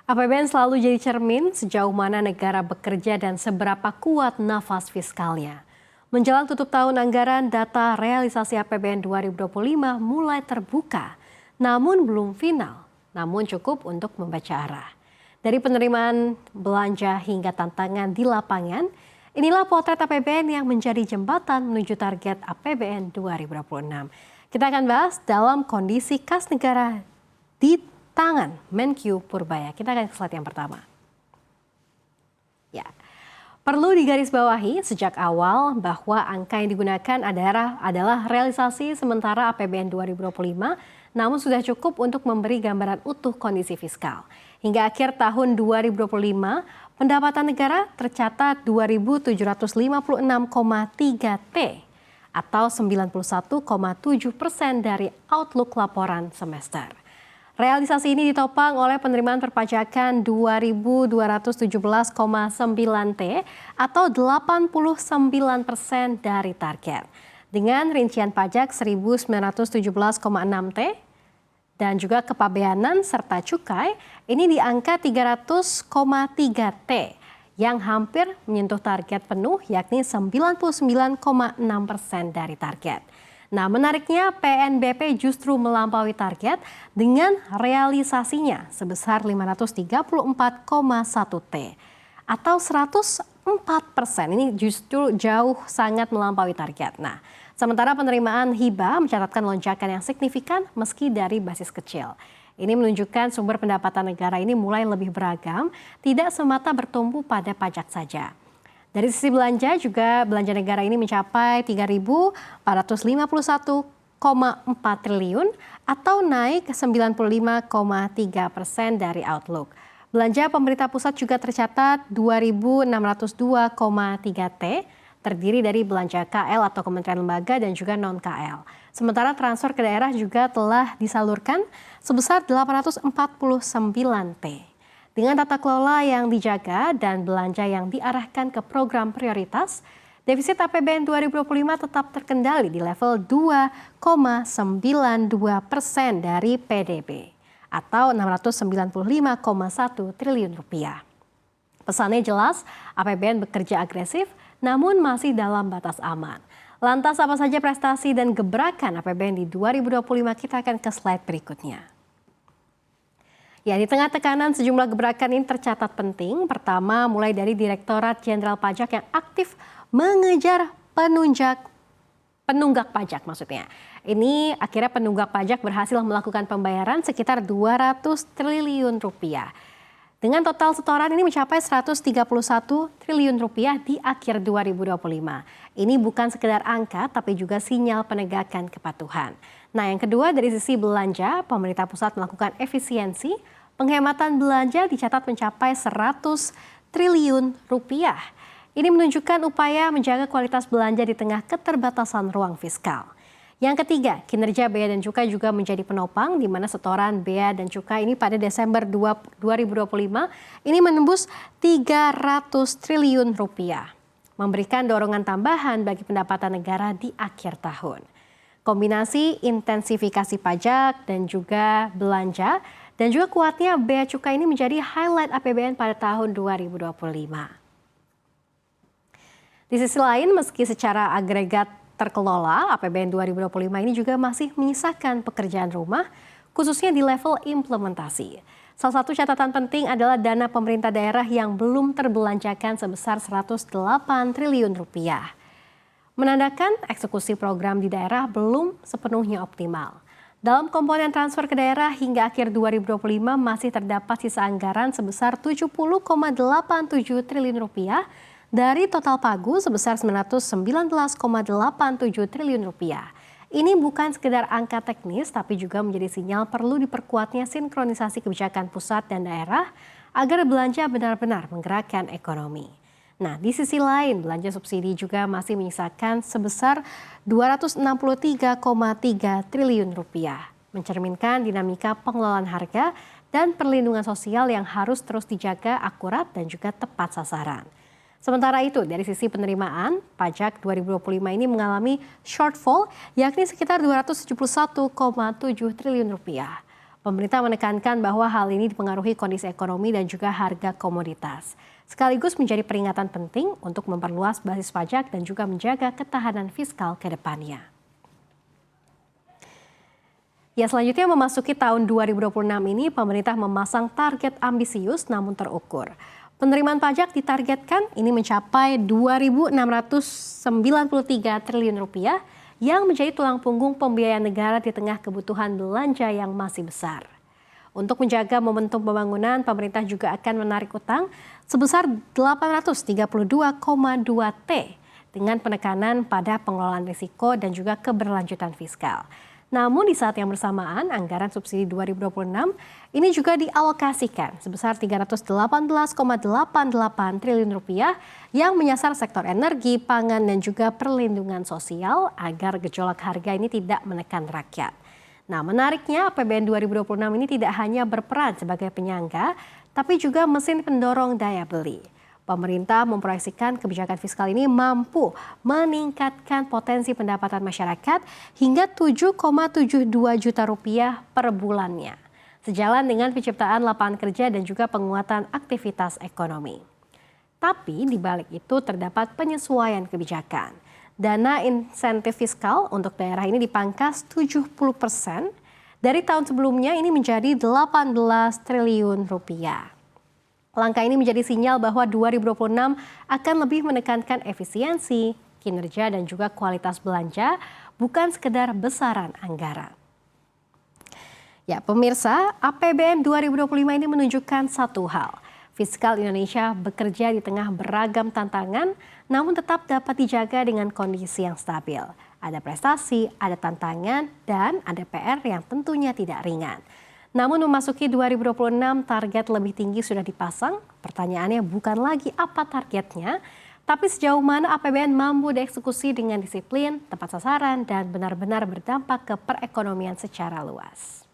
APBN selalu jadi cermin sejauh mana negara bekerja dan seberapa kuat nafas fiskalnya. Menjelang tutup tahun anggaran, data realisasi APBN 2025 mulai terbuka, namun belum final, namun cukup untuk membaca arah. Dari penerimaan belanja hingga tantangan di lapangan, inilah potret APBN yang menjadi jembatan menuju target APBN 2026. Kita akan bahas dalam kondisi kas negara di tangan Menkyu Purbaya. Kita akan ke slide yang pertama. Ya, perlu digarisbawahi sejak awal bahwa angka yang digunakan adalah realisasi sementara APBN 2025, namun sudah cukup untuk memberi gambaran utuh kondisi fiskal. Hingga akhir tahun 2025, pendapatan negara tercatat 2.756,3 T atau 91,7% dari outlook laporan semester. Realisasi ini ditopang oleh penerimaan perpajakan 2.217,9 T atau 89% dari target. Dengan rincian pajak 1.917,6 T dan juga kepabeanan serta cukai ini di angka 300,3 T yang hampir menyentuh target penuh yakni 99,6% dari target. Nah, menariknya PNBP justru melampaui target dengan realisasinya sebesar 534,1 T atau 104%. Ini justru jauh sangat melampaui target. Nah, sementara penerimaan hibah mencatatkan lonjakan yang signifikan meski dari basis kecil. Ini menunjukkan sumber pendapatan negara ini mulai lebih beragam, tidak semata bertumpu pada pajak saja. Dari sisi belanja juga belanja negara ini mencapai 3.451,4 triliun atau naik 95,3% dari outlook. Belanja pemerintah pusat juga tercatat 2.602,3 T, terdiri dari belanja KL atau Kementerian Lembaga dan juga non-KL. Sementara transfer ke daerah juga telah disalurkan sebesar 849 T. Dengan tata kelola yang dijaga dan belanja yang diarahkan ke program prioritas, defisit APBN 2025 tetap terkendali di level 2,92% dari PDB atau 695,1 triliun rupiah. Pesannya jelas, APBN bekerja agresif namun masih dalam batas aman. Lantas apa saja prestasi dan gebrakan APBN di 2025? Kita akan ke slide berikutnya. Ya, di tengah tekanan sejumlah gebrakan ini tercatat penting. Pertama, mulai dari Direktorat Jenderal Pajak yang aktif mengejar penunggak pajak maksudnya. Ini akhirnya penunggak pajak berhasil melakukan pembayaran sekitar 200 triliun rupiah. Dengan total setoran ini mencapai 131 triliun rupiah di akhir 2025. Ini bukan sekedar angka tapi juga sinyal penegakan kepatuhan. Nah, yang kedua dari sisi belanja, pemerintah pusat melakukan efisiensi. Penghematan belanja dicatat mencapai 100 triliun rupiah. Ini menunjukkan upaya menjaga kualitas belanja di tengah keterbatasan ruang fiskal. Yang ketiga, kinerja bea dan cukai juga menjadi penopang di mana setoran bea dan cukai ini pada Desember 2025 ini menembus 300 triliun rupiah, memberikan dorongan tambahan bagi pendapatan negara di akhir tahun. Kombinasi intensifikasi pajak dan juga belanja dan juga kuatnya bea cukai ini menjadi highlight APBN pada tahun 2025. Di sisi lain, meski secara agregat terkelola, APBN 2025 ini juga masih menyisakan pekerjaan rumah, khususnya di level implementasi. Salah satu catatan penting adalah dana pemerintah daerah yang belum terbelanjakan sebesar 108 triliun rupiah. Menandakan eksekusi program di daerah belum sepenuhnya optimal. Dalam komponen transfer ke daerah hingga akhir 2025 masih terdapat sisa anggaran sebesar 70,87 triliun rupiah dari total pagu sebesar 919,87 triliun rupiah. Ini bukan sekedar angka teknis tapi juga menjadi sinyal perlu diperkuatnya sinkronisasi kebijakan pusat dan daerah agar belanja benar-benar menggerakkan ekonomi. Nah, di sisi lain, belanja subsidi juga masih menyisakan sebesar 263,3 triliun rupiah, mencerminkan dinamika pengelolaan harga dan perlindungan sosial yang harus terus dijaga akurat dan juga tepat sasaran. Sementara itu, dari sisi penerimaan, pajak 2025 ini mengalami shortfall yakni sekitar 271,7 triliun rupiah. Pemerintah menekankan bahwa hal ini dipengaruhi kondisi ekonomi dan juga harga komoditas. Sekaligus menjadi peringatan penting untuk memperluas basis pajak dan juga menjaga ketahanan fiskal ke depannya. Ya, selanjutnya memasuki tahun 2026 ini, pemerintah memasang target ambisius namun terukur. Penerimaan pajak ditargetkan ini mencapai 2.693 triliun rupiah yang menjadi tulang punggung pembiayaan negara di tengah kebutuhan belanja yang masih besar. Untuk menjaga momentum pembangunan, pemerintah juga akan menarik utang sebesar 832,2 T dengan penekanan pada pengelolaan risiko dan juga keberlanjutan fiskal. Namun di saat yang bersamaan, anggaran subsidi 2026 ini juga dialokasikan sebesar 318,88 triliun rupiah yang menyasar sektor energi, pangan, dan juga perlindungan sosial agar gejolak harga ini tidak menekan rakyat. Nah, menariknya APBN 2026 ini tidak hanya berperan sebagai penyangga, tapi juga mesin pendorong daya beli. Pemerintah memproyeksikan kebijakan fiskal ini mampu meningkatkan potensi pendapatan masyarakat hingga 7,72 juta rupiah per bulannya. Sejalan dengan penciptaan lapangan kerja dan juga penguatan aktivitas ekonomi. Tapi di balik itu terdapat penyesuaian kebijakan. Dana insentif fiskal untuk daerah ini dipangkas 70% dari tahun sebelumnya ini menjadi 18 triliun rupiah. Langkah ini menjadi sinyal bahwa 2026 akan lebih menekankan efisiensi, kinerja, dan juga kualitas belanja, bukan sekedar besaran anggaran. Ya, pemirsa, APBN 2025 ini menunjukkan satu hal. Fiskal Indonesia bekerja di tengah beragam tantangan, namun tetap dapat dijaga dengan kondisi yang stabil. Ada prestasi, ada tantangan, dan ada PR yang tentunya tidak ringan. Namun memasuki 2026 target lebih tinggi sudah dipasang. Pertanyaannya bukan lagi apa targetnya, tapi sejauh mana APBN mampu dieksekusi dengan disiplin, tepat sasaran, dan benar-benar berdampak ke perekonomian secara luas.